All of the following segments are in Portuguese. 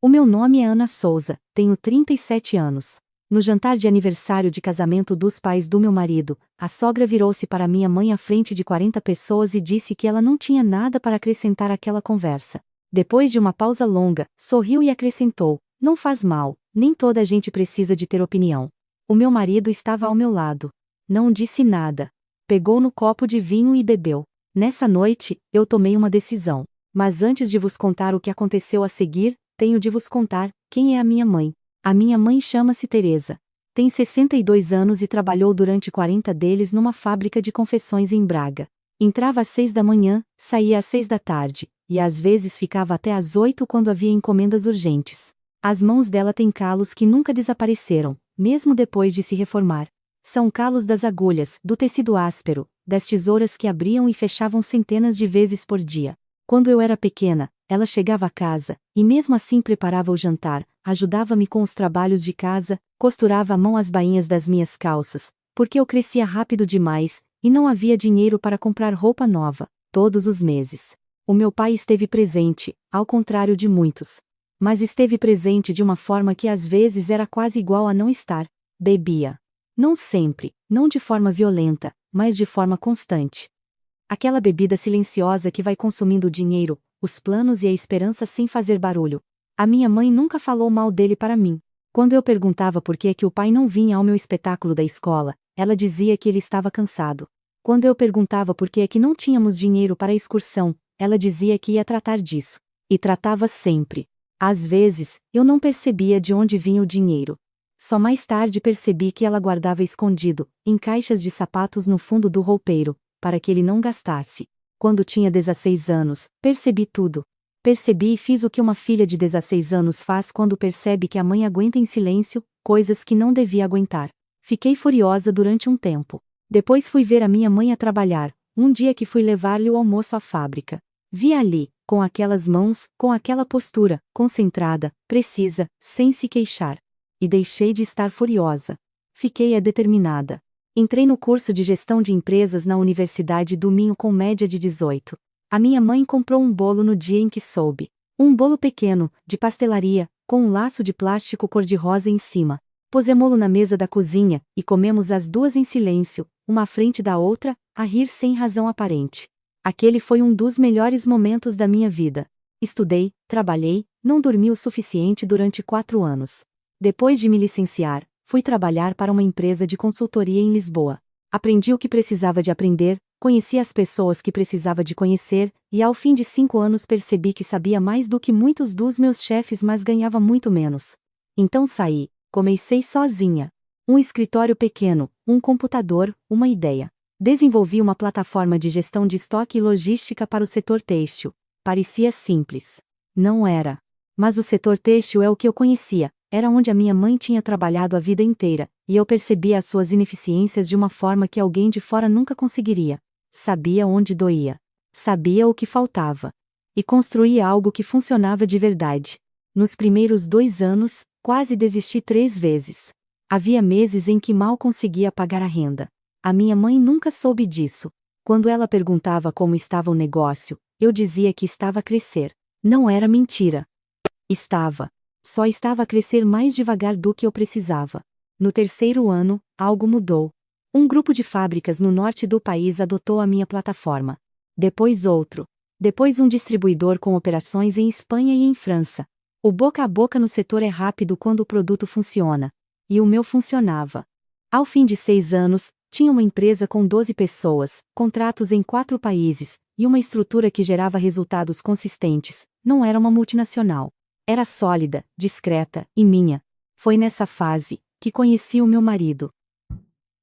O meu nome é Ana Souza, tenho 37 anos. No jantar de aniversário de casamento dos pais do meu marido, a sogra virou-se para minha mãe à frente de 40 pessoas e disse que ela não tinha nada para acrescentar àquela conversa. Depois de uma pausa longa, sorriu e acrescentou: "Não faz mal, nem toda a gente precisa de ter opinião." O meu marido estava ao meu lado. Não disse nada. Pegou no copo de vinho e bebeu. Nessa noite, eu tomei uma decisão. Mas antes de vos contar o que aconteceu a seguir, tenho de vos contar quem é a minha mãe. A minha mãe chama-se Teresa. Tem 62 anos e trabalhou durante 40 deles numa fábrica de confecções em Braga. Entrava às 6 da manhã, saía às 6 da tarde, e às vezes ficava até às 8 quando havia encomendas urgentes. As mãos dela têm calos que nunca desapareceram, mesmo depois de se reformar. São calos das agulhas, do tecido áspero, das tesouras que abriam e fechavam centenas de vezes por dia. Quando eu era pequena, ela chegava a casa, e mesmo assim preparava o jantar, ajudava-me com os trabalhos de casa, costurava à mão as bainhas das minhas calças, porque eu crescia rápido demais, e não havia dinheiro para comprar roupa nova, todos os meses. O meu pai esteve presente, ao contrário de muitos. Mas esteve presente de uma forma que às vezes era quase igual a não estar. Bebia. Não sempre, não de forma violenta, mas de forma constante. Aquela bebida silenciosa que vai consumindo o dinheiro, os planos e a esperança sem fazer barulho. A minha mãe nunca falou mal dele para mim. Quando eu perguntava por que é que o pai não vinha ao meu espetáculo da escola, ela dizia que ele estava cansado. Quando eu perguntava por que é que não tínhamos dinheiro para a excursão, ela dizia que ia tratar disso. E tratava sempre. Às vezes, eu não percebia de onde vinha o dinheiro. Só mais tarde percebi que ela guardava escondido, em caixas de sapatos no fundo do roupeiro, para que ele não gastasse. Quando tinha 16 anos, percebi tudo. Percebi e fiz o que uma filha de 16 anos faz quando percebe que a mãe aguenta em silêncio coisas que não devia aguentar. Fiquei furiosa durante um tempo. Depois fui ver a minha mãe a trabalhar, um dia que fui levar-lhe o almoço à fábrica. Vi ali, com aquelas mãos, com aquela postura, concentrada, precisa, sem se queixar. E deixei de estar furiosa. Fiquei determinada. Entrei no curso de gestão de empresas na Universidade do Minho com média de 18. A minha mãe comprou um bolo no dia em que soube. Um bolo pequeno, de pastelaria, com um laço de plástico cor-de-rosa em cima. Pusemos-lo na mesa da cozinha, e comemos as duas em silêncio, uma à frente da outra, a rir sem razão aparente. Aquele foi um dos melhores momentos da minha vida. Estudei, trabalhei, não dormi o suficiente durante 4 anos. Depois de me licenciar, fui trabalhar para uma empresa de consultoria em Lisboa. Aprendi o que precisava de aprender, conheci as pessoas que precisava de conhecer, e ao fim de 5 anos percebi que sabia mais do que muitos dos meus chefes, mas ganhava muito menos. Então saí, comecei sozinha. Um escritório pequeno, um computador, uma ideia. Desenvolvi uma plataforma de gestão de estoque e logística para o setor têxtil. Parecia simples. Não era. Mas o setor têxtil é o que eu conhecia. Era onde a minha mãe tinha trabalhado a vida inteira, e eu percebia as suas ineficiências de uma forma que alguém de fora nunca conseguiria. Sabia onde doía. Sabia o que faltava. E construía algo que funcionava de verdade. Nos primeiros 2 anos, quase desisti 3 vezes. Havia meses em que mal conseguia pagar a renda. A minha mãe nunca soube disso. Quando ela perguntava como estava o negócio, eu dizia que estava a crescer. Não era mentira. Estava. Só estava a crescer mais devagar do que eu precisava. No 3º ano, algo mudou. Um grupo de fábricas no norte do país adotou a minha plataforma. Depois outro. Depois um distribuidor com operações em Espanha e em França. O boca a boca no setor é rápido quando o produto funciona. E o meu funcionava. Ao fim de 6 anos, tinha uma empresa com 12 pessoas, contratos em 4 países, e uma estrutura que gerava resultados consistentes. Não era uma multinacional. Era sólida, discreta, e minha. Foi nessa fase que conheci o meu marido.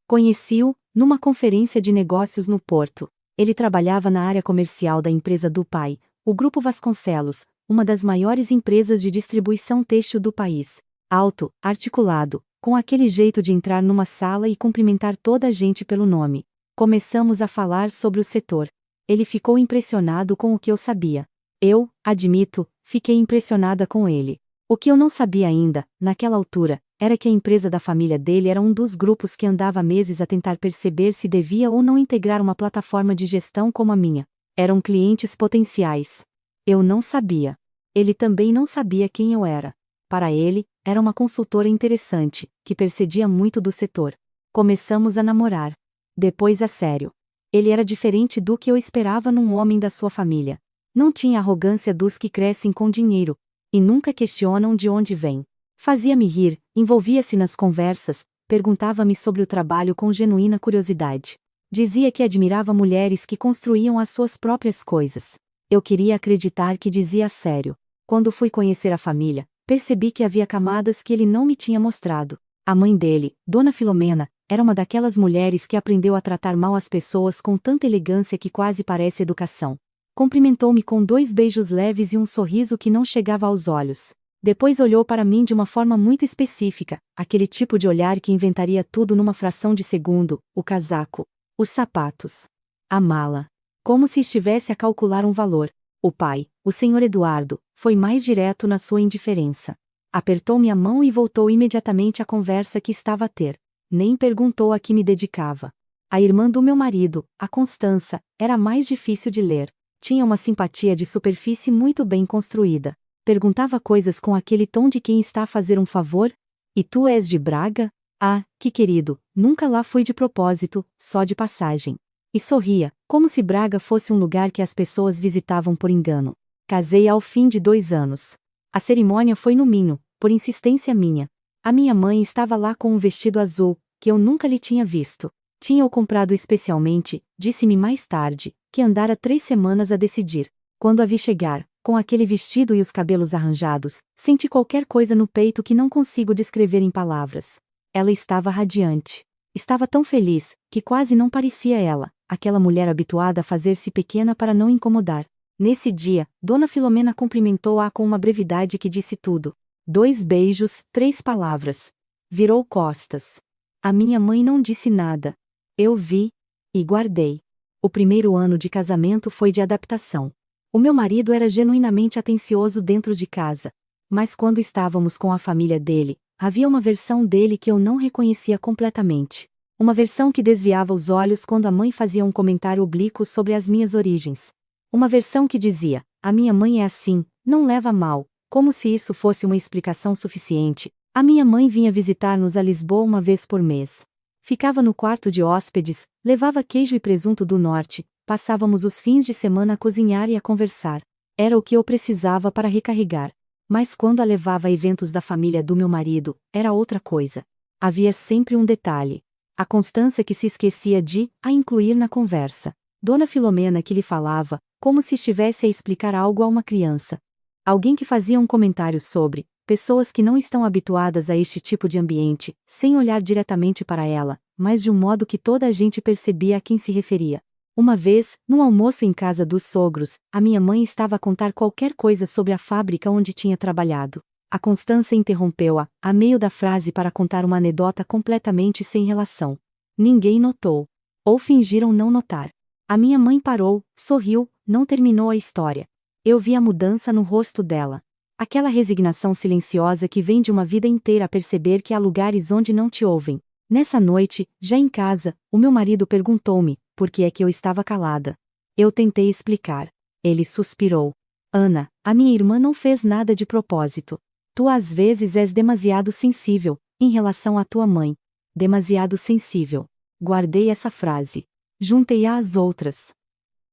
Conheci-o numa conferência de negócios no Porto. Ele trabalhava na área comercial da empresa do pai, o Grupo Vasconcelos, uma das maiores empresas de distribuição têxtil do país. Alto, articulado, com aquele jeito de entrar numa sala e cumprimentar toda a gente pelo nome. Começamos a falar sobre o setor. Ele ficou impressionado com o que eu sabia. Eu, admito, fiquei impressionada com ele. O que eu não sabia ainda, naquela altura, era que a empresa da família dele era um dos grupos que andava há meses a tentar perceber se devia ou não integrar uma plataforma de gestão como a minha. Eram clientes potenciais. Eu não sabia. Ele também não sabia quem eu era. Para ele, era uma consultora interessante, que percedia muito do setor. Começamos a namorar. Depois a sério. Ele era diferente do que eu esperava num homem da sua família. Não tinha a arrogância dos que crescem com dinheiro, e nunca questionam de onde vem. Fazia-me rir, envolvia-se nas conversas, perguntava-me sobre o trabalho com genuína curiosidade. Dizia que admirava mulheres que construíam as suas próprias coisas. Eu queria acreditar que dizia a sério. Quando fui conhecer a família, percebi que havia camadas que ele não me tinha mostrado. A mãe dele, Dona Filomena, era uma daquelas mulheres que aprendeu a tratar mal as pessoas com tanta elegância que quase parece educação. Cumprimentou-me com 2 beijos leves e um sorriso que não chegava aos olhos. Depois olhou para mim de uma forma muito específica, aquele tipo de olhar que inventaria tudo numa fração de segundo: o casaco, os sapatos, a mala. Como se estivesse a calcular um valor. O pai, o senhor Eduardo, foi mais direto na sua indiferença. Apertou-me a mão e voltou imediatamente à conversa que estava a ter. Nem perguntou a que me dedicava. A irmã do meu marido, a Constança, era mais difícil de ler. Tinha uma simpatia de superfície muito bem construída. Perguntava coisas com aquele tom de quem está a fazer um favor. E tu és de Braga? Ah, que querido, nunca lá fui de propósito, só de passagem. E sorria, como se Braga fosse um lugar que as pessoas visitavam por engano. Casei ao fim de 2 anos. A cerimônia foi no Minho, por insistência minha. A minha mãe estava lá com um vestido azul, que eu nunca lhe tinha visto. Tinha-o comprado especialmente, disse-me mais tarde, que andara 3 semanas a decidir. Quando a vi chegar, com aquele vestido e os cabelos arranjados, senti qualquer coisa no peito que não consigo descrever em palavras. Ela estava radiante. Estava tão feliz, que quase não parecia ela, aquela mulher habituada a fazer-se pequena para não incomodar. Nesse dia, Dona Filomena cumprimentou-a com uma brevidade que disse tudo. 2 beijos, 3 palavras. Virou costas. A minha mãe não disse nada. Eu vi e guardei. O primeiro ano de casamento foi de adaptação. O meu marido era genuinamente atencioso dentro de casa. Mas quando estávamos com a família dele, havia uma versão dele que eu não reconhecia completamente. Uma versão que desviava os olhos quando a mãe fazia um comentário oblíquo sobre as minhas origens. Uma versão que dizia: a minha mãe é assim, não leva a mal, como se isso fosse uma explicação suficiente. A minha mãe vinha visitar-nos a Lisboa uma vez por mês. Ficava no quarto de hóspedes, levava queijo e presunto do norte, passávamos os fins de semana a cozinhar e a conversar. Era o que eu precisava para recarregar. Mas quando a levava a eventos da família do meu marido, era outra coisa. Havia sempre um detalhe. A Constância que se esquecia de a incluir na conversa. Dona Filomena que lhe falava, como se estivesse a explicar algo a uma criança. Alguém que fazia um comentário sobre pessoas que não estão habituadas a este tipo de ambiente, sem olhar diretamente para ela, mas de um modo que toda a gente percebia a quem se referia. Uma vez, num almoço em casa dos sogros, a minha mãe estava a contar qualquer coisa sobre a fábrica onde tinha trabalhado. A Constância interrompeu-a, a meio da frase para contar uma anedota completamente sem relação. Ninguém notou. Ou fingiram não notar. A minha mãe parou, sorriu, não terminou a história. Eu vi a mudança no rosto dela. Aquela resignação silenciosa que vem de uma vida inteira a perceber que há lugares onde não te ouvem. Nessa noite, já em casa, o meu marido perguntou-me por que é que eu estava calada. Eu tentei explicar. Ele suspirou. Ana, a minha irmã não fez nada de propósito. Tu às vezes és demasiado sensível, em relação à tua mãe. Demasiado sensível. Guardei essa frase. Juntei-a às outras.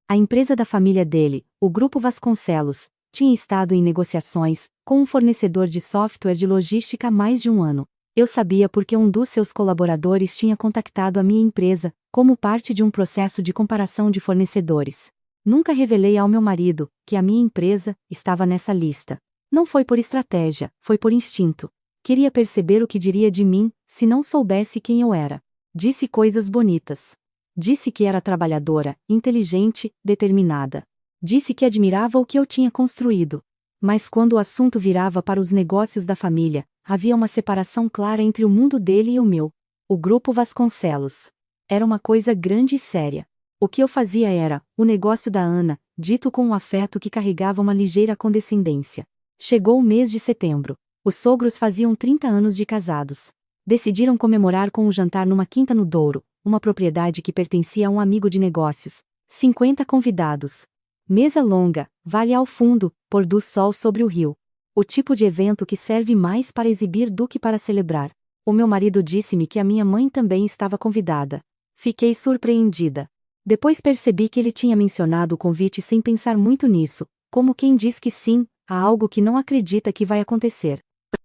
A empresa da família dele, o Grupo Vasconcelos, tinha estado em negociações com um fornecedor de software de logística há mais de um ano. Eu sabia porque um dos seus colaboradores tinha contactado a minha empresa, como parte de um processo de comparação de fornecedores. Nunca revelei ao meu marido que a minha empresa estava nessa lista. Não foi por estratégia, foi por instinto. Queria perceber o que diria de mim, se não soubesse quem eu era. Disse coisas bonitas. Disse que era trabalhadora, inteligente, determinada. Disse que admirava o que eu tinha construído. Mas quando o assunto virava para os negócios da família, havia uma separação clara entre o mundo dele e o meu. O Grupo Vasconcelos. Era uma coisa grande e séria. O que eu fazia era o negócio da Ana, dito com um afeto que carregava uma ligeira condescendência. Chegou o mês de setembro. Os sogros faziam 30 anos de casados. Decidiram comemorar com um jantar numa quinta no Douro, uma propriedade que pertencia a um amigo de negócios. 50 convidados. Mesa longa, vale ao fundo, pôr do sol sobre o rio. O tipo de evento que serve mais para exibir do que para celebrar. O meu marido disse-me que a minha mãe também estava convidada. Fiquei surpreendida. Depois percebi que ele tinha mencionado o convite sem pensar muito nisso, como quem diz que sim, a algo que não acredita que vai acontecer.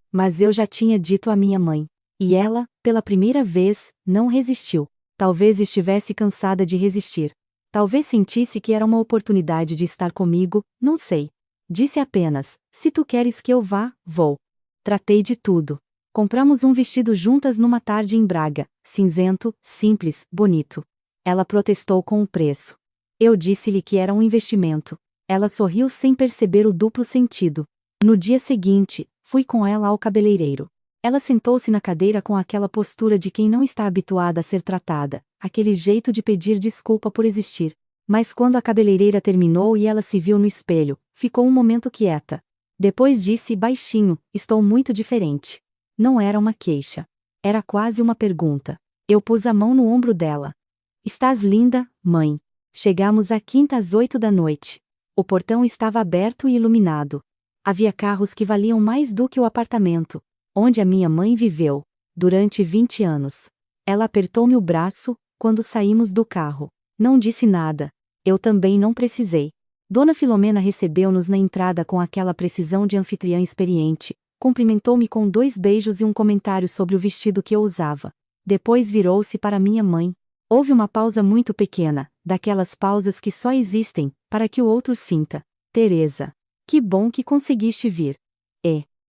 Mas eu já tinha dito à minha mãe. E ela, pela primeira vez, não resistiu. Talvez estivesse cansada de resistir. Talvez sentisse que era uma oportunidade de estar comigo, não sei. Disse apenas: se tu queres que eu vá, vou. Tratei de tudo. Compramos um vestido juntas numa tarde em Braga, cinzento, simples, bonito. Ela protestou com o preço. Eu disse-lhe que era um investimento. Ela sorriu sem perceber o duplo sentido. No dia seguinte, fui com ela ao cabeleireiro. Ela sentou-se na cadeira com aquela postura de quem não está habituada a ser tratada, aquele jeito de pedir desculpa por existir. Mas quando a cabeleireira terminou e ela se viu no espelho, ficou um momento quieta. Depois disse baixinho: estou muito diferente. Não era uma queixa. Era quase uma pergunta. Eu pus a mão no ombro dela. Estás linda, mãe. Chegamos à quinta às 8 da noite. O portão estava aberto e iluminado. Havia carros que valiam mais do que o apartamento, onde a minha mãe viveu, durante 20 anos. Ela apertou-me o braço, quando saímos do carro. Não disse nada. Eu também não precisei. Dona Filomena recebeu-nos na entrada com aquela precisão de anfitriã experiente, cumprimentou-me com 2 beijos e um comentário sobre o vestido que eu usava. Depois virou-se para minha mãe. Houve uma pausa muito pequena, daquelas pausas que só existem, para que o outro sinta. Teresa. Que bom que conseguiste vir.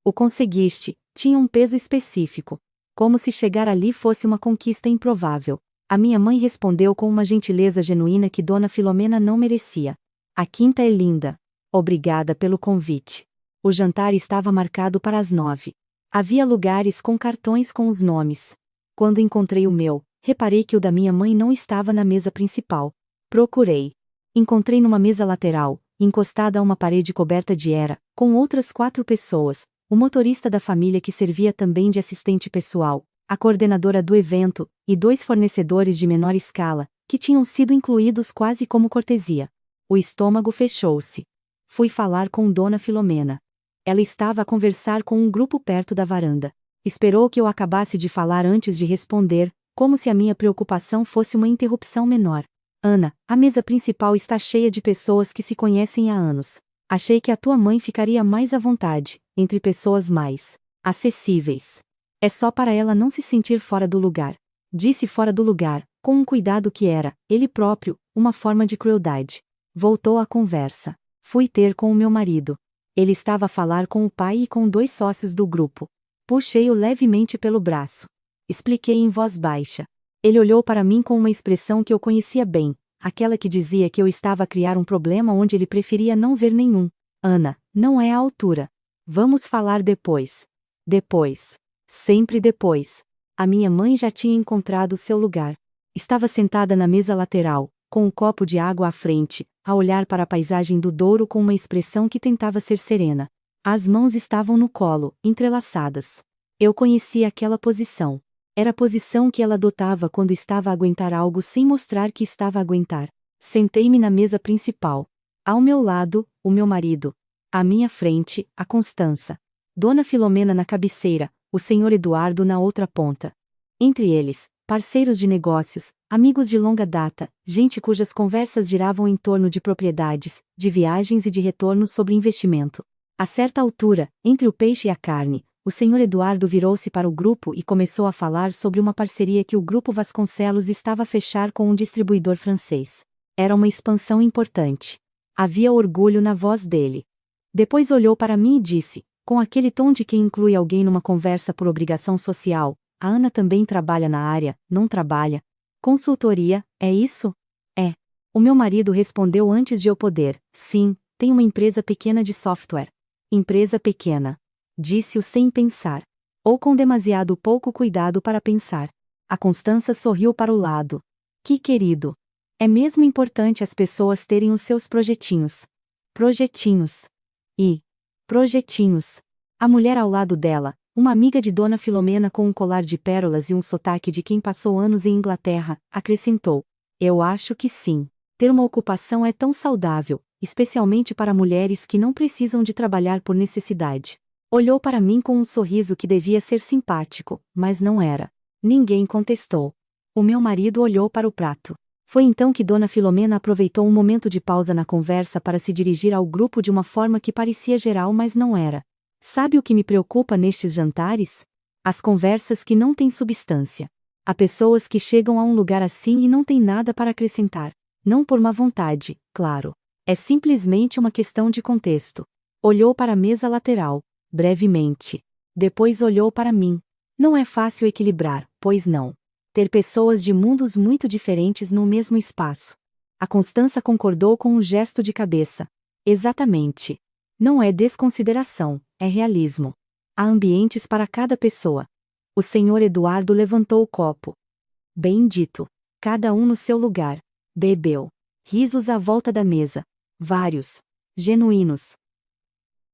O conseguiste, tinha um peso específico. Como se chegar ali fosse uma conquista improvável. A minha mãe respondeu com uma gentileza genuína que Dona Filomena não merecia. A quinta é linda. Obrigada pelo convite. O jantar estava marcado para as 9. Havia lugares com cartões com os nomes. Quando encontrei o meu, reparei que o da minha mãe não estava na mesa principal. Procurei. Encontrei numa mesa lateral, encostada a uma parede coberta de era, com outras 4 pessoas, o motorista da família que servia também de assistente pessoal, a coordenadora do evento, e 2 fornecedores de menor escala, que tinham sido incluídos quase como cortesia. O estômago fechou-se. Fui falar com Dona Filomena. Ela estava a conversar com um grupo perto da varanda. Esperou que eu acabasse de falar antes de responder, como se a minha preocupação fosse uma interrupção menor. Ana, a mesa principal está cheia de pessoas que se conhecem há anos. Achei que a tua mãe ficaria mais à vontade, entre pessoas mais acessíveis. É só para ela não se sentir fora do lugar. Disse fora do lugar, com um cuidado que era, ele próprio, uma forma de crueldade. Voltou a conversa. Fui ter com o meu marido. Ele estava a falar com o pai e com 2 sócios do grupo. Puxei-o levemente pelo braço. Expliquei em voz baixa. Ele olhou para mim com uma expressão que eu conhecia bem, aquela que dizia que eu estava a criar um problema onde ele preferia não ver nenhum. Ana, não é a altura. Vamos falar depois. Depois. Sempre depois. A minha mãe já tinha encontrado seu lugar. Estava sentada na mesa lateral, com um copo de água à frente, a olhar para a paisagem do Douro com uma expressão que tentava ser serena. As mãos estavam no colo, entrelaçadas. Eu conhecia aquela posição. Era a posição que ela adotava quando estava a aguentar algo sem mostrar que estava a aguentar. Sentei-me na mesa principal. Ao meu lado, o meu marido. À minha frente, a Constança. Dona Filomena na cabeceira, o senhor Eduardo na outra ponta. Entre eles, parceiros de negócios, amigos de longa data, gente cujas conversas giravam em torno de propriedades, de viagens e de retornos sobre investimento. A certa altura, entre o peixe e a carne, o senhor Eduardo virou-se para o grupo e começou a falar sobre uma parceria que o Grupo Vasconcelos estava a fechar com um distribuidor francês. Era uma expansão importante. Havia orgulho na voz dele. Depois olhou para mim e disse, com aquele tom de quem inclui alguém numa conversa por obrigação social: a Ana também trabalha na área, não trabalha? Consultoria, é isso? É. O meu marido respondeu antes de eu poder: sim, tem uma empresa pequena de software. Empresa pequena. Disse-o sem pensar. Ou com demasiado pouco cuidado para pensar. A Constança sorriu para o lado. Que querido. É mesmo importante as pessoas terem os seus projetinhos. Projetinhos. Projetinhos. A mulher ao lado dela, uma amiga de Dona Filomena com um colar de pérolas e um sotaque de quem passou anos em Inglaterra, acrescentou: eu acho que sim. Ter uma ocupação é tão saudável, especialmente para mulheres que não precisam de trabalhar por necessidade. Olhou para mim com um sorriso que devia ser simpático, mas não era. Ninguém contestou. O meu marido olhou para o prato. Foi então que Dona Filomena aproveitou um momento de pausa na conversa para se dirigir ao grupo de uma forma que parecia geral, mas não era. Sabe o que me preocupa nestes jantares? As conversas que não têm substância. Há pessoas que chegam a um lugar assim e não têm nada para acrescentar. Não por má vontade, claro. É simplesmente uma questão de contexto. Olhou para a mesa lateral, brevemente. Depois olhou para mim. Não é fácil equilibrar, pois não. Ter pessoas de mundos muito diferentes no mesmo espaço. A Constança concordou com um gesto de cabeça. Exatamente. Não é desconsideração, é realismo. Há ambientes para cada pessoa. O senhor Eduardo levantou o copo. Bem dito. Cada um no seu lugar. Bebeu. Risos à volta da mesa. Vários. Genuínos.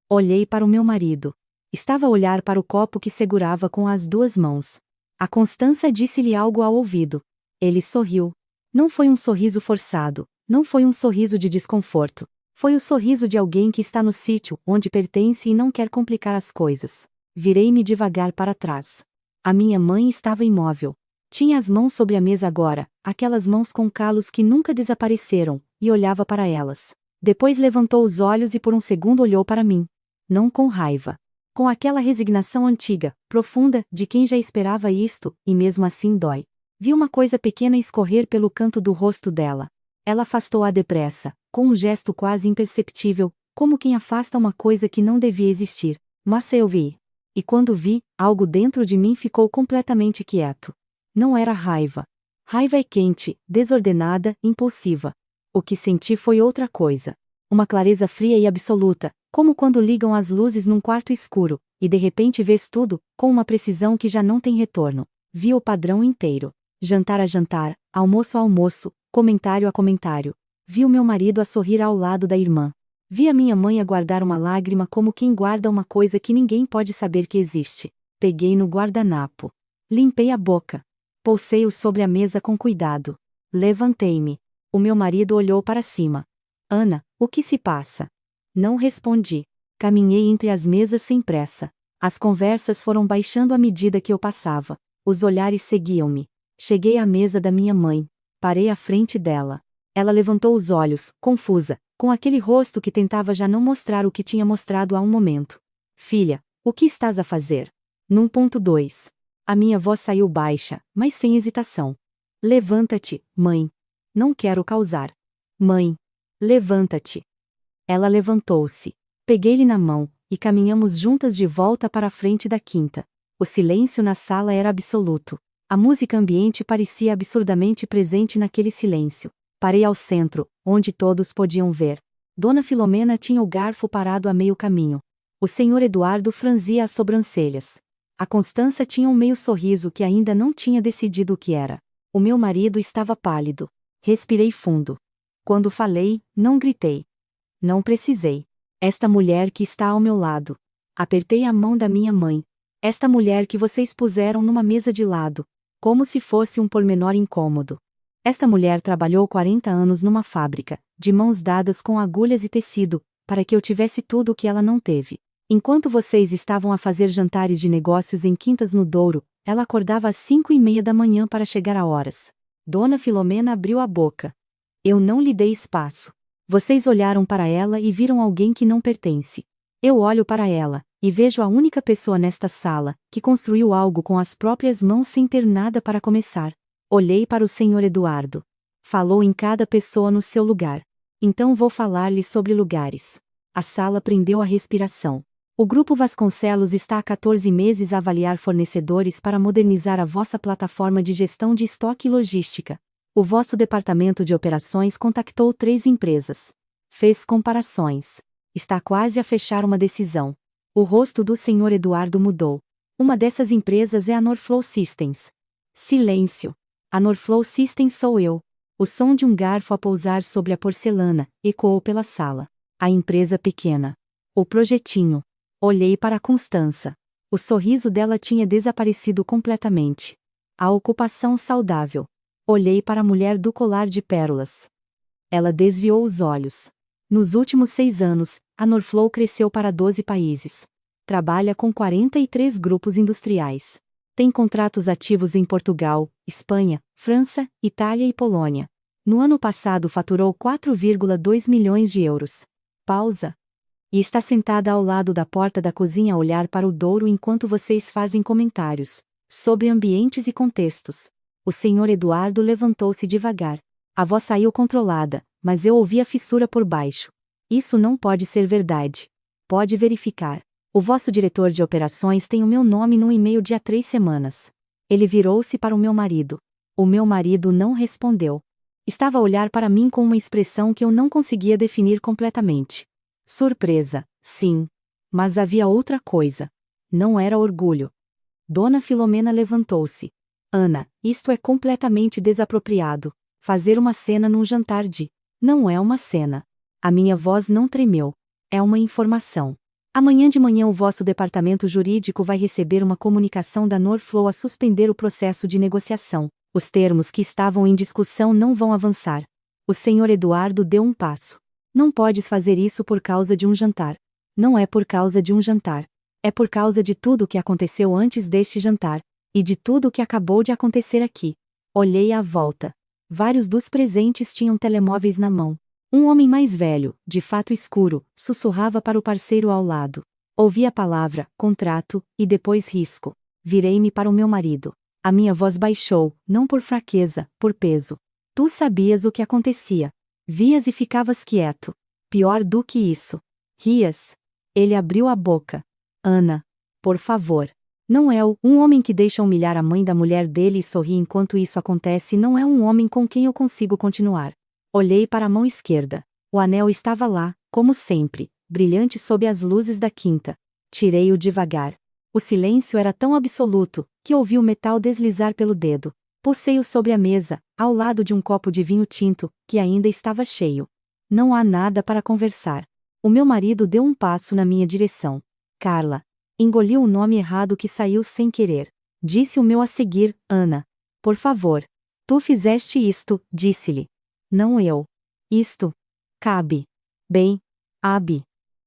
Olhei para o meu marido. Estava a olhar para o copo que segurava com as duas mãos. A Constança disse-lhe algo ao ouvido. Ele sorriu. Não foi um sorriso forçado, não foi um sorriso de desconforto. Foi o sorriso de alguém que está no sítio onde pertence e não quer complicar as coisas. Virei-me devagar para trás. A minha mãe estava imóvel. Tinha as mãos sobre a mesa agora, aquelas mãos com calos que nunca desapareceram, e olhava para elas. Depois levantou os olhos e por um segundo olhou para mim. Não com raiva. Com aquela resignação antiga, profunda, de quem já esperava isto, e mesmo assim dói. Vi uma coisa pequena escorrer pelo canto do rosto dela. Ela afastou-a depressa, com um gesto quase imperceptível, como quem afasta uma coisa que não devia existir. Mas eu vi. E quando vi, algo dentro de mim ficou completamente quieto. Não era raiva. Raiva é quente, desordenada, impulsiva. O que senti foi outra coisa. Uma clareza fria e absoluta, como quando ligam as luzes num quarto escuro, e de repente vês tudo, com uma precisão que já não tem retorno. Vi o padrão inteiro. Jantar a jantar, almoço a almoço, comentário a comentário. Vi o meu marido a sorrir ao lado da irmã. Vi a minha mãe a guardar uma lágrima como quem guarda uma coisa que ninguém pode saber que existe. Peguei no guardanapo. Limpei a boca. Pousei-o sobre a mesa com cuidado. Levantei-me. O meu marido olhou para cima. Ana, o que se passa? Não respondi. Caminhei entre as mesas sem pressa. As conversas foram baixando à medida que eu passava. Os olhares seguiam-me. Cheguei à mesa da minha mãe. Parei à frente dela. Ela levantou os olhos, confusa, com aquele rosto que tentava já não mostrar o que tinha mostrado há um momento. Filha, o que estás a fazer? Num ponto 2. A minha voz saiu baixa, mas sem hesitação. Levanta-te, mãe. Não quero causar. Mãe. Levanta-te. Ela levantou-se. Peguei-lhe na mão, e caminhamos juntas de volta para a frente da quinta. O silêncio na sala era absoluto. A música ambiente parecia absurdamente presente naquele silêncio. Parei ao centro, onde todos podiam ver. Dona Filomena tinha o garfo parado a meio caminho. O senhor Eduardo franzia as sobrancelhas. A Constança tinha um meio sorriso que ainda não tinha decidido o que era. O meu marido estava pálido. Respirei fundo. Quando falei, não gritei. Não precisei. Esta mulher que está ao meu lado. Apertei a mão da minha mãe. Esta mulher que vocês puseram numa mesa de lado. Como se fosse um pormenor incômodo. Esta mulher trabalhou 40 anos numa fábrica, de mãos dadas com agulhas e tecido, para que eu tivesse tudo o que ela não teve. Enquanto vocês estavam a fazer jantares de negócios em Quintas no Douro, ela acordava às 5:30 da manhã para chegar a horas. Dona Filomena abriu a boca. Eu não lhe dei espaço. Vocês olharam para ela e viram alguém que não pertence. Eu olho para ela, e vejo a única pessoa nesta sala, que construiu algo com as próprias mãos sem ter nada para começar. Olhei para o senhor Eduardo. Falou em cada pessoa no seu lugar. Então vou falar-lhe sobre lugares. A sala prendeu a respiração. O Grupo Vasconcelos está há 14 meses a avaliar fornecedores para modernizar a vossa plataforma de gestão de estoque e logística. O vosso departamento de operações contactou 3 empresas. Fez comparações. Está quase a fechar uma decisão. O rosto do senhor Eduardo mudou. Uma dessas empresas é a Norflow Systems. Silêncio. A Norflow Systems sou eu. O som de um garfo a pousar sobre a porcelana ecoou pela sala. A empresa pequena. O projetinho. Olhei para a Constança. O sorriso dela tinha desaparecido completamente. A ocupação saudável. Olhei para a mulher do colar de pérolas. Ela desviou os olhos. Nos últimos 6 anos, a Norflow cresceu para 12 países. Trabalha com 43 grupos industriais. Tem contratos ativos em Portugal, Espanha, França, Itália e Polônia. No ano passado faturou 4,2 milhões de euros. Pausa. E está sentada ao lado da porta da cozinha a olhar para o Douro enquanto vocês fazem comentários sobre ambientes e contextos. O senhor Eduardo levantou-se devagar. A voz saiu controlada, mas eu ouvi a fissura por baixo. Isso não pode ser verdade. Pode verificar. O vosso diretor de operações tem o meu nome no e-mail de há 3 semanas. Ele virou-se para o meu marido. O meu marido não respondeu. Estava a olhar para mim com uma expressão que eu não conseguia definir completamente. Surpresa, sim. Mas havia outra coisa. Não era orgulho. Dona Filomena levantou-se. Ana, isto é completamente desapropriado. Fazer uma cena num jantar de... Não é uma cena. A minha voz não tremeu. É uma informação. Amanhã de manhã o vosso departamento jurídico vai receber uma comunicação da Norflow a suspender o processo de negociação. Os termos que estavam em discussão não vão avançar. O senhor Eduardo deu um passo. Não podes fazer isso por causa de um jantar. Não é por causa de um jantar. É por causa de tudo o que aconteceu antes deste jantar. E de tudo o que acabou de acontecer aqui. Olhei à volta. Vários dos presentes tinham telemóveis na mão. Um homem mais velho, de fato escuro, sussurrava para o parceiro ao lado. Ouvi a palavra, contrato, e depois risco. Virei-me para o meu marido. A minha voz baixou, não por fraqueza, por peso. Tu sabias o que acontecia. Vias e ficavas quieto. Pior do que isso. Rias. Ele abriu a boca. Ana. Por favor. Não é um homem que deixa humilhar a mãe da mulher dele e sorri enquanto isso acontece não é um homem com quem eu consigo continuar. Olhei para a mão esquerda. O anel estava lá, como sempre, brilhante sob as luzes da quinta. Tirei-o devagar. O silêncio era tão absoluto, que ouvi o metal deslizar pelo dedo. Pusei-o sobre a mesa, ao lado de um copo de vinho tinto, que ainda estava cheio. Não há nada para conversar. O meu marido deu um passo na minha direção. Carla. Engoliu o nome errado que saiu sem querer. Disse o meu a seguir, Ana. Por favor. Tu fizeste isto, disse-lhe. Não eu. Isto. Cabe. Bem. Abi.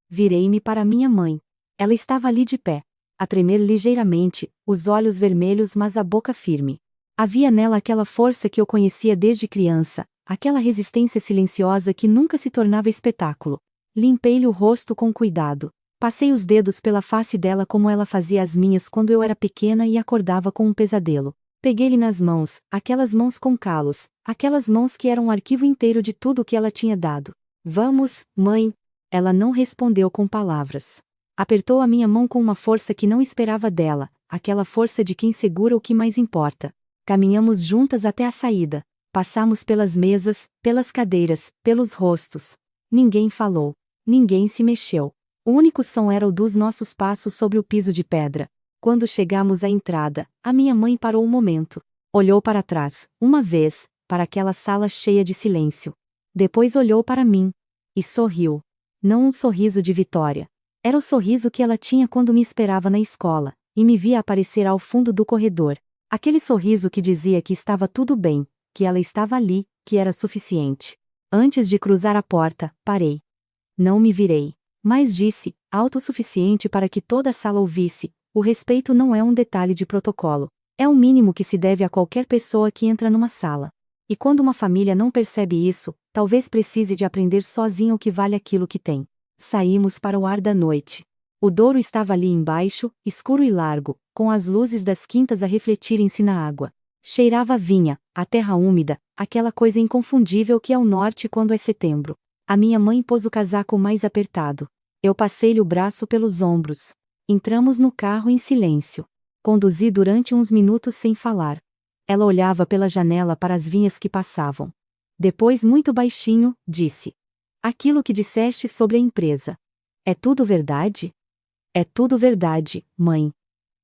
Virei-me para minha mãe. Ela estava ali de pé. A tremer ligeiramente, os olhos vermelhos mas a boca firme. Havia nela aquela força que eu conhecia desde criança, aquela resistência silenciosa que nunca se tornava espetáculo. Limpei-lhe o rosto com cuidado. Passei os dedos pela face dela como ela fazia as minhas quando eu era pequena e acordava com um pesadelo. Peguei-lhe nas mãos, aquelas mãos com calos, aquelas mãos que eram um arquivo inteiro de tudo o que ela tinha dado. Vamos, mãe. Ela não respondeu com palavras. Apertou a minha mão com uma força que não esperava dela, aquela força de quem segura o que mais importa. Caminhamos juntas até a saída. Passamos pelas mesas, pelas cadeiras, pelos rostos. Ninguém falou. Ninguém se mexeu. O único som era o dos nossos passos sobre o piso de pedra. Quando chegamos à entrada, a minha mãe parou um momento. Olhou para trás, uma vez, para aquela sala cheia de silêncio. Depois olhou para mim. E sorriu. Não um sorriso de vitória. Era o sorriso que ela tinha quando me esperava na escola, e me via aparecer ao fundo do corredor. Aquele sorriso que dizia que estava tudo bem, que ela estava ali, que era suficiente. Antes de cruzar a porta, parei. Não me virei. Mas disse, alto o suficiente para que toda a sala ouvisse, o respeito não é um detalhe de protocolo. É o mínimo que se deve a qualquer pessoa que entra numa sala. E quando uma família não percebe isso, talvez precise de aprender sozinha o que vale aquilo que tem. Saímos para o ar da noite. O Douro estava ali embaixo, escuro e largo, com as luzes das quintas a refletirem-se na água. Cheirava a vinha, a terra úmida, aquela coisa inconfundível que é o norte quando é setembro. A minha mãe pôs o casaco mais apertado. Eu passei-lhe o braço pelos ombros. Entramos no carro em silêncio. Conduzi durante uns minutos sem falar. Ela olhava pela janela para as vinhas que passavam. Depois, muito baixinho, disse: Aquilo que disseste sobre a empresa. É tudo verdade? É tudo verdade, mãe.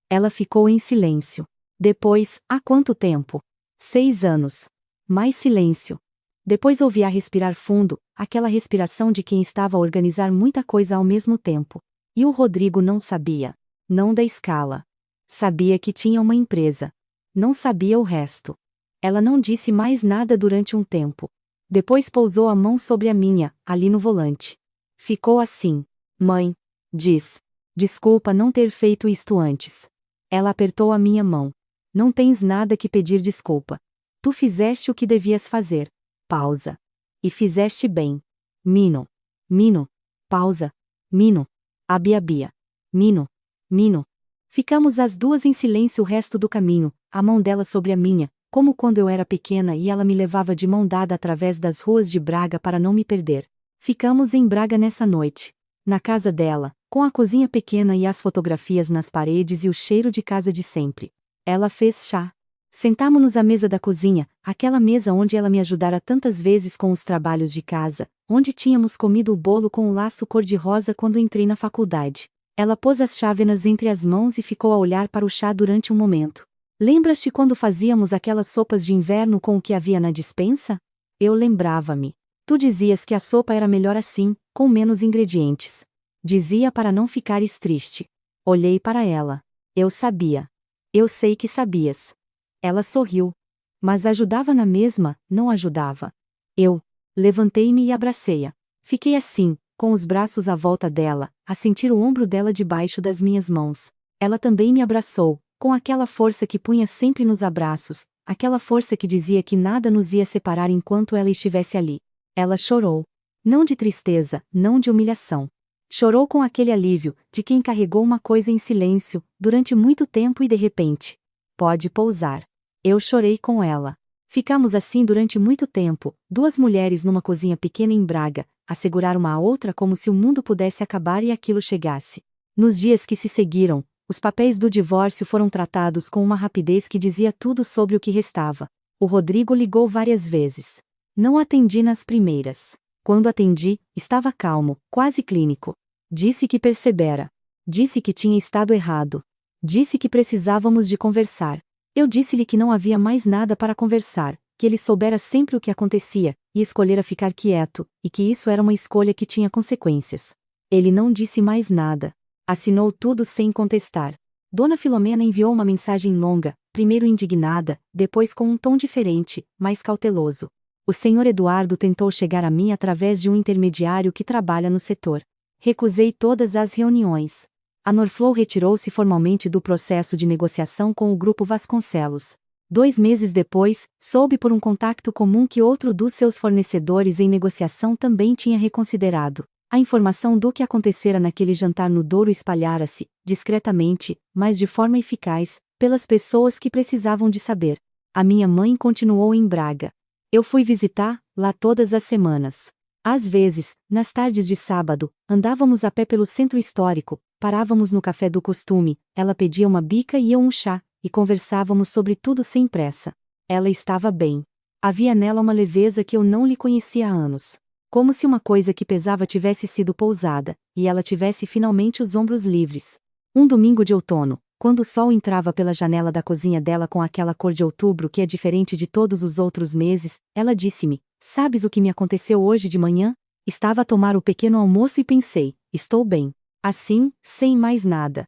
Ela ficou em silêncio. Depois, há quanto tempo? 6 anos. Mais silêncio. Depois ouvi-a respirar fundo, aquela respiração de quem estava a organizar muita coisa ao mesmo tempo. E o Rodrigo não sabia. Não da escala. Sabia que tinha uma empresa. Não sabia o resto. Ela não disse mais nada durante um tempo. Depois pousou a mão sobre a minha, ali no volante. Ficou assim. Mãe, diz. Desculpa não ter feito isto antes. Ela apertou a minha mão. Não tens nada que pedir desculpa. Tu fizeste o que devias fazer. Pausa. E fizeste bem. Mino. Mino. Pausa. Mino. Abia. Mino. Mino. Ficamos as duas em silêncio o resto do caminho, a mão dela sobre a minha, como quando eu era pequena e ela me levava de mão dada através das ruas de Braga para não me perder. Ficamos em Braga nessa noite. Na casa dela, com a cozinha pequena e as fotografias nas paredes e o cheiro de casa de sempre. Ela fez chá. Sentámo-nos à mesa da cozinha, aquela mesa onde ela me ajudara tantas vezes com os trabalhos de casa, onde tínhamos comido o bolo com o laço cor-de-rosa quando entrei na faculdade. Ela pôs as chávenas entre as mãos e ficou a olhar para o chá durante um momento. Lembras-te quando fazíamos aquelas sopas de inverno com o que havia na despensa? Eu lembrava-me. Tu dizias que a sopa era melhor assim, com menos ingredientes. Dizia para não ficares triste. Olhei para ela. Eu sabia. Eu sei que sabias. Ela sorriu. Mas ajudava na mesma, não ajudava. Eu levantei-me e abracei-a. Fiquei assim, com os braços à volta dela, a sentir o ombro dela debaixo das minhas mãos. Ela também me abraçou, com aquela força que punha sempre nos abraços, aquela força que dizia que nada nos ia separar enquanto ela estivesse ali. Ela chorou. Não de tristeza, não de humilhação. Chorou com aquele alívio, de quem carregou uma coisa em silêncio, durante muito tempo e de repente. Pode pousar. Eu chorei com ela. Ficamos assim durante muito tempo, duas mulheres numa cozinha pequena em Braga, a segurar uma à outra como se o mundo pudesse acabar e aquilo chegasse. Nos dias que se seguiram, os papéis do divórcio foram tratados com uma rapidez que dizia tudo sobre o que restava. O Rodrigo ligou várias vezes. Não atendi nas primeiras. Quando atendi, estava calmo, quase clínico. Disse que percebera. Disse que tinha estado errado. Disse que precisávamos de conversar. Eu disse-lhe que não havia mais nada para conversar, que ele soubera sempre o que acontecia, e escolhera ficar quieto, e que isso era uma escolha que tinha consequências. Ele não disse mais nada. Assinou tudo sem contestar. Dona Filomena enviou uma mensagem longa, primeiro indignada, depois com um tom diferente, mais cauteloso. O senhor Eduardo tentou chegar a mim através de um intermediário que trabalha no setor. Recusei todas as reuniões. A Norflow retirou-se formalmente do processo de negociação com o Grupo Vasconcelos. 2 meses depois, soube por um contacto comum que outro dos seus fornecedores em negociação também tinha reconsiderado. A informação do que acontecera naquele jantar no Douro espalhara-se, discretamente, mas de forma eficaz, pelas pessoas que precisavam de saber. A minha mãe continuou em Braga. Eu fui visitar, lá todas as semanas. Às vezes, nas tardes de sábado, andávamos a pé pelo centro histórico, parávamos no café do costume, ela pedia uma bica e eu um chá, e conversávamos sobre tudo sem pressa. Ela estava bem. Havia nela uma leveza que eu não lhe conhecia há anos. Como se uma coisa que pesava tivesse sido pousada, e ela tivesse finalmente os ombros livres. Um domingo de outono, quando o sol entrava pela janela da cozinha dela com aquela cor de outubro que é diferente de todos os outros meses, ela disse-me: "Sabes o que me aconteceu hoje de manhã? Estava a tomar o pequeno almoço e pensei, estou bem. Assim, sem mais nada.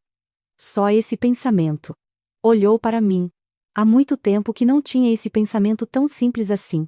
Só esse pensamento." Olhou para mim. Há muito tempo que não tinha esse pensamento tão simples assim.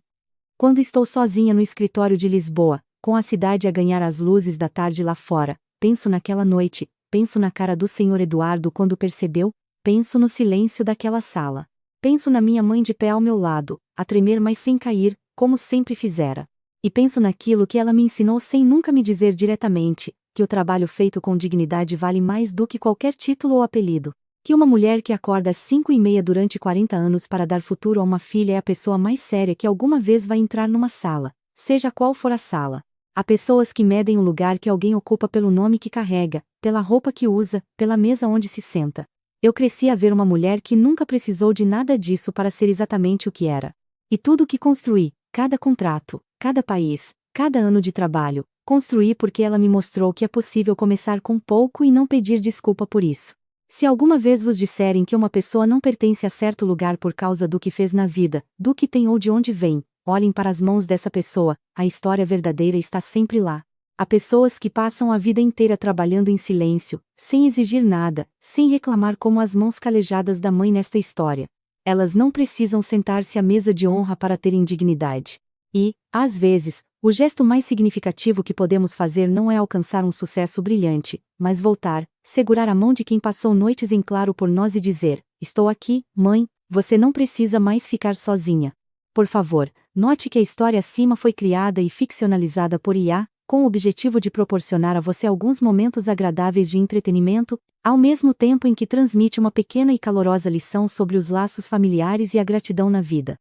Quando estou sozinha no escritório de Lisboa, com a cidade a ganhar as luzes da tarde lá fora, penso naquela noite, penso na cara do senhor Eduardo quando percebeu, penso no silêncio daquela sala. Penso na minha mãe de pé ao meu lado, a tremer mas sem cair, como sempre fizera. E penso naquilo que ela me ensinou sem nunca me dizer diretamente, que o trabalho feito com dignidade vale mais do que qualquer título ou apelido. Que uma mulher que acorda às 5h30 durante 40 anos para dar futuro a uma filha é a pessoa mais séria que alguma vez vai entrar numa sala, seja qual for a sala. Há pessoas que medem o lugar que alguém ocupa pelo nome que carrega, pela roupa que usa, pela mesa onde se senta. Eu cresci a ver uma mulher que nunca precisou de nada disso para ser exatamente o que era. E tudo o que construí, cada contrato, cada país, cada ano de trabalho, construí porque ela me mostrou que é possível começar com pouco e não pedir desculpa por isso. Se alguma vez vos disserem que uma pessoa não pertence a certo lugar por causa do que fez na vida, do que tem ou de onde vem, olhem para as mãos dessa pessoa, a história verdadeira está sempre lá. Há pessoas que passam a vida inteira trabalhando em silêncio, sem exigir nada, sem reclamar como as mãos calejadas da mãe nesta história. Elas não precisam sentar-se à mesa de honra para terem dignidade. E, às vezes, o gesto mais significativo que podemos fazer não é alcançar um sucesso brilhante, mas voltar, segurar a mão de quem passou noites em claro por nós e dizer: estou aqui, mãe, você não precisa mais ficar sozinha. Por favor, note que a história acima foi criada e ficcionalizada por IA, com o objetivo de proporcionar a você alguns momentos agradáveis de entretenimento, ao mesmo tempo em que transmite uma pequena e calorosa lição sobre os laços familiares e a gratidão na vida.